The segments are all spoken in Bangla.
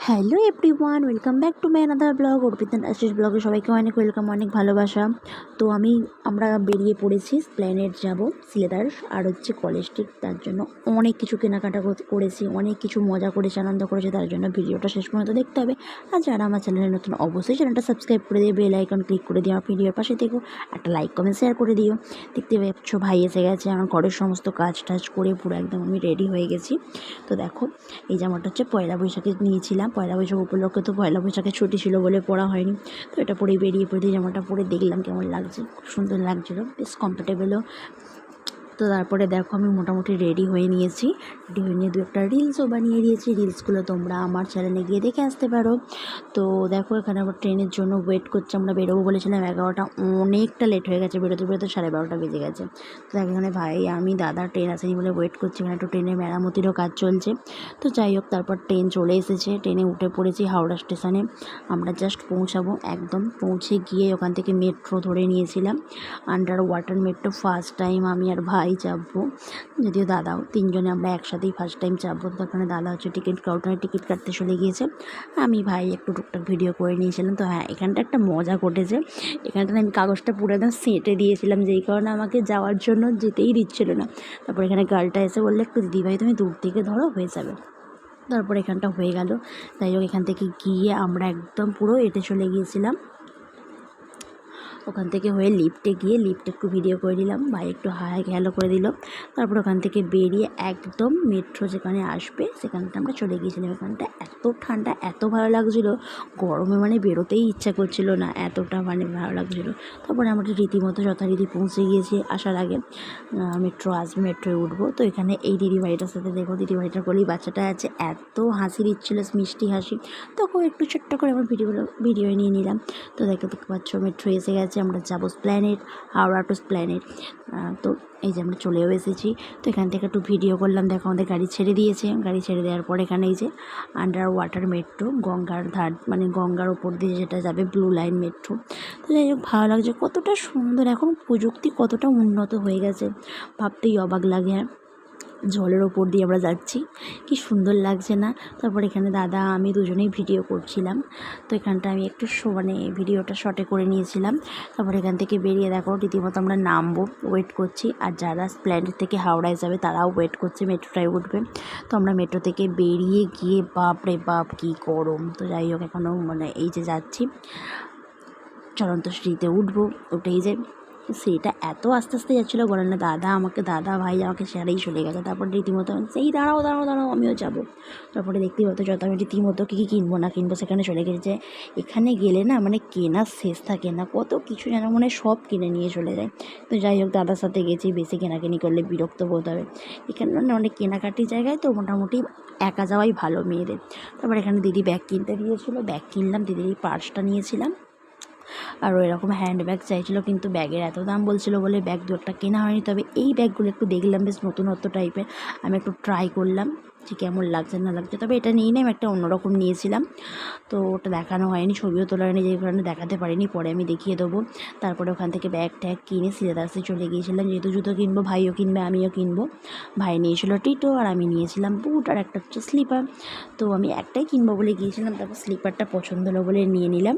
Hello everyone, welcome back to my another blog. Arpita Ashis ব্লগে সবাইকে অনেক ওয়েলকাম, অনেক ভালোবাসা। তো আমরা বেরিয়ে পড়েছি, প্ল্যানেট যাব সিলেদার আর হচ্ছে কলেজ স্ট্রিট। তার জন্য অনেক কিছু কেনাকাটা করেছি, অনেক কিছু মজা করেছি, আনন্দ করেছি। তার জন্য ভিডিওটা শেষ পর্যন্ত দেখতে হবে। আর যারা আমার চ্যানেলে নতুন, অবশ্যই চ্যানেলটা সাবস্ক্রাইব করে দিয়ে বেল আইকন ক্লিক করে দিও। আমার ভিডিওর পাশে থেকো, একটা লাইক কমেন্ট শেয়ার করে দিও। দেখতে পাচ্ছ ভাই এসে গেছে। আমার ঘরের সমস্ত কাজ টাজ করে পুরো একদম আমি রেডি হয়ে গেছি। তো দেখো, এই জামাটা হচ্ছে পয়লা বৈশাখে নিয়েছিলাম। পয়লা বৈশাখ উপলক্ষে, তো পয়লা বৈশাখে ছুটি ছিল বলে পরা হয়নি। তো এটা পরেই বেরিয়ে পড়ে জামাটা পরে দেখলাম কেমন লাগছে, খুব সুন্দর লাগছিলো, বেশ কমফোর্টেবলও। তো তারপরে দেখো আমি মোটামুটি রেডি হয়ে নিয়েছি। রেডি হয়ে নিয়ে দু একটা রিলসও বানিয়ে দিয়েছি। রিলসগুলো তোমরা আমার চ্যানেলে গিয়ে দেখে আসতে পারো। তো দেখো এখানে আবার ট্রেনের জন্য ওয়েট করছে। আমরা বেরোবো বলেছিলাম 11টা, অনেকটা লেট হয়ে গেছে, বেরোতে বেরোতে 12:30 বেজে গেছে। তো এখানে ভাই আমি দাদা ট্রেন আসেনি বলে ওয়েট করছি। এখানে একটু ট্রেনের মেরামতিরও কাজ চলছে। তো যাই হোক, তারপর ট্রেন চলে এসেছে। ট্রেনে উঠে পড়েছি হাওড়া স্টেশনে। আমরা জাস্ট পৌঁছাবো, একদম পৌঁছে গিয়ে ওখান থেকে মেট্রো ধরে নিয়েছিলাম, under water metro. First time আমি আর ভাই চাপবো, যদিও দাদাও, তিনজনে আমরা একসাথেই ফার্স্ট টাইম চাপবো। তো ওখানে দাদা হচ্ছে টিকিট কাউন্টারে টিকিট কাটতে চলে গিয়েছে। আমি ভাই একটু টুকটাক ভিডিও করে নিয়েছিলাম। তো হ্যাঁ, এখানটা একটা মজা ঘটেছে। এখানটা আমি কাগজটা পুরো একদম সেঁটে দিয়েছিলাম, যেই কারণে আমাকে যাওয়ার জন্য যেতেই দিচ্ছিল না। তারপর এখানে গার্লটা এসে বললে, একটু দিদিভাই তুমি দূর থেকে ধরো, হয়ে যাবে। তারপর এখানটা হয়ে গেল। যাই হোক, এখান থেকে গিয়ে আমরা একদম পুরো এটে চলে গিয়েছিলাম। ওখান থেকে হয়ে লিফটে গিয়ে লিফটে একটু ভিডিও করে দিলাম, ভাই একটু হাই হ্যালো করে দিল। তারপর ওখান থেকে বেরিয়ে একদম মেট্রো যেখানে আসবে সেখানটা আমরা চলে গিয়েছিলাম। এখানটা এত ঠান্ডা, এত ভালো লাগছিলো, গরমে মানে বেরোতেই ইচ্ছা করছিল না, এতটা মানে ভালো লাগছিলো। তারপরে আমরা রীতিমতো যথারীতি পৌঁছে গিয়েছি। আসার আগে মেট্রো আসবে, মেট্রোয় উঠবো। তো এখানে এই দিদিভাইটার সাথে দেখো, দিদিভাইটার কোলেই বাচ্চাটা আছে, এত হাসি দিচ্ছিলো, মিষ্টি হাসি। তখন একটু ছোট্ট করে আমার ভিডিও নিয়ে নিলাম। তো দেখতে পাচ্ছ মেট্রো এসে গেছে, আমরা যাবো প্ল্যানেট, হাওড়া টু প্ল্যানেট। তো এই যে আমরা চলেও এসেছি। তো এখান থেকে একটু ভিডিও করলাম। দেখো আমাদের গাড়ি ছেড়ে দিয়েছে। গাড়ি ছেড়ে দেওয়ার পর এখানে এই যে আন্ডার ওয়াটার মেট্রো, গঙ্গার ধার মানে গঙ্গার ওপর দিয়ে যেটা যাবে, ব্লু লাইন মেট্রো। তো যাই হোক, ভালো লাগছে, কতটা সুন্দর, এখন প্রযুক্তি কতটা উন্নত হয়ে গেছে, ভাবতেই অবাক লাগে। হ্যাঁ, জলের ওপর দিয়ে আমরা যাচ্ছি, কি সুন্দর লাগছে না। তারপর এখানে দাদা আমি দুজনেই ভিডিও করছিলাম। তো এখানটা আমি একটু মানে ভিডিওটা শর্টে করে নিয়েছিলাম। তারপর এখান থেকে বেরিয়ে দেখো রীতিমতো আমরা নামবো, ওয়েট করছি। আর যারা প্ল্যানেট থেকে হাওড়ায় যাবে তারাও ওয়েট করছে, মেট্রোটায় উঠবে। তো আমরা মেট্রো থেকে বেরিয়ে গিয়ে বাপ রে বাপ কী গরম। তো যাই হোক, এখনও মানে এই যে যাচ্ছি, চলন্ত সিঁড়িতে উঠবো। উঠেই যে সিঁড়িটা এত আস্তে আস্তে যাচ্ছিলো, বলেন না, দাদা ভাই আমাকে ছেড়েই চলে গেছে। তারপর রীতিমতো সেই দাঁড়াও দাঁড়াও দাঁড়াও, আমিও যাবো। তারপরে দেখতেই পাচ্ছ যত আমি রীতিমতো কী কিনবো না কিনবো সেখানে চলে গেছে। যে এখানে গেলে না মানে কেনার শেষ থাকে না, কত কিছু যেন মানে সব কিনে নিয়ে চলে যায়। তো যাই হোক, দাদার সাথে গেছি, বেশি কেনাকানি করলে বিরক্ত বোধ হবে। এখানে না অনেক কেনাকাটি জায়গায়, তো মোটামুটি একা যাওয়াই ভালো মেয়েদের। তারপর এখানে দিদি ব্যাগ কিনতে দিয়েছিলো, ব্যাগ কিনলাম। দিদির এই পার্সটা নিয়েছিলাম, আর এরকম হ্যান্ড ব্যাগ চাইছিলো, কিন্তু ব্যাগের এত দাম বলছিলো বলে ব্যাগ দু একটা কেনা হয়নি। তবে এই ব্যাগগুলো একটু দেখলাম, বেশ নতুনত্ব টাইপের, আমি একটু ট্রাই করলাম যে কেমন লাগছে না লাগছে। তবে এটা নিয়ে আমি একটা অন্যরকম নিয়েছিলাম, তো ওটা দেখানো হয়নি, ছবিও তোলা হয়নি, যে কারণে দেখাতে পারিনি, পরে আমি দেখিয়ে দেবো। তারপরে ওখান থেকে ব্যাগ ট্যাগ কিনে সিলেদার্সে চলে গিয়েছিলাম, যেহেতু জুতো কিনবো, ভাইও কিনবে আমিও কিনবো। ভাই নিয়েছিল টিটো, আর আমি নিয়েছিলাম বুট, আর একটা হচ্ছে স্লিপার। তো আমি একটাই কিনবো বলে গিয়েছিলাম, তারপর স্লিপারটা পছন্দ হলো বলে নিয়ে নিলাম।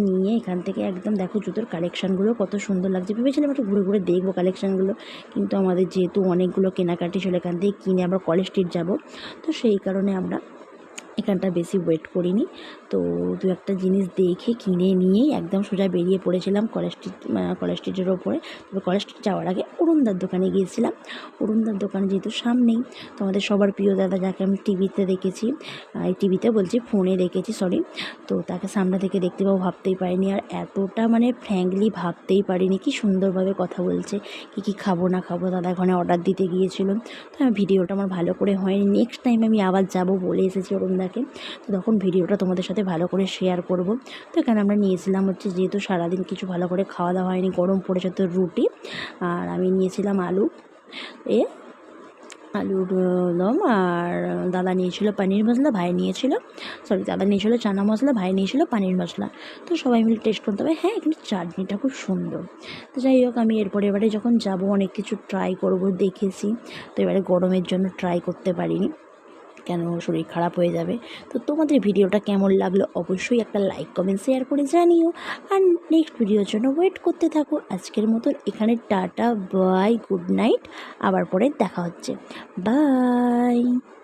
নিয়ে এখান থেকে একদম দেখো জুতোর কালেকশানগুলো কত সুন্দর লাগছে। ভেবেছিলাম একটু ঘুরে ঘুরে দেখবো কালেকশানগুলো, কিন্তু আমাদের যেহেতু অনেকগুলো কেনাকাটি ছিল, এখান থেকে কিনে আমরা কলেজ স্ট্রিট যাবো। তো সেই কারণে আমরা এখানটা বেশি ওয়েট করিনি। তো দু একটা জিনিস দেখে কিনে নিয়েই একদম সোজা বেরিয়ে পড়েছিলাম কলেজ স্ট্রিটের ওপরে। তবে কলেজ স্ট্রিট যাওয়ার আগে অরুণদার দোকানে গিয়েছিলাম। অরুণদার দোকানে যেহেতু সামনেই, তো আমাদের সবার প্রিয় দাদা, যাকে আমি টিভিতে দেখেছি, এই টিভিতে বলছি, ফোনে দেখেছি সরি, তো তাকে সামনে থেকে দেখতে পাবো ভাবতেই পারিনি। আর এতটা মানে ফ্র্যাঙ্কলি ভাবতেই পারিনি, কি সুন্দরভাবে কথা বলছে, কী খাবো না খাবো দাদা ওখানে অর্ডার দিতে গিয়েছিল। তো ভিডিওটা আমার ভালো করে হয়নি, নেক্সট টাইম আমি আবার যাব বলে এসেছি অরুণদাকে। তো তখন ভিডিওটা তোমাদের সাথে ভালো করে শেয়ার করব। তো এখানে আমরা নিয়েছিলাম হচ্ছে, যেহেতু সারাদিন কিছু ভালো করে খাওয়া দাওয়া হয়নি, গরম পড়েছে, তো রুটি, আর আমি নিয়েছিলাম আলুর দম, আর দাদা নিয়েছিল পনির মশলা, ভাই নিয়েছিল দাদা নিয়েছিল চানা মশলা, ভাই নিয়েছিল পনির মশলা। তো সবাই মিলে টেস্ট করতে হবে। হ্যাঁ, কিন্তু চাটনিটা খুব সুন্দর। তো যাই হোক, আমি এবারে যখন যাব অনেক কিছু ট্রাই করব দেখেছি, তো এবারে গরমের জন্য ট্রাই করতে পারিনি। কেন শরীর খারাপ হয়ে যাবে। তো তোমাদের ভিডিওটা কেমন লাগলো অবশ্যই একটা লাইক কমেন্ট শেয়ার করে জানিও, আর নেক্সট ভিডিওর জন্য ওয়েট করতে থাকো। আজকের মতন এখানে টাটা, বাই, গুড নাইট, আবার পরে দেখা হচ্ছে, বাই।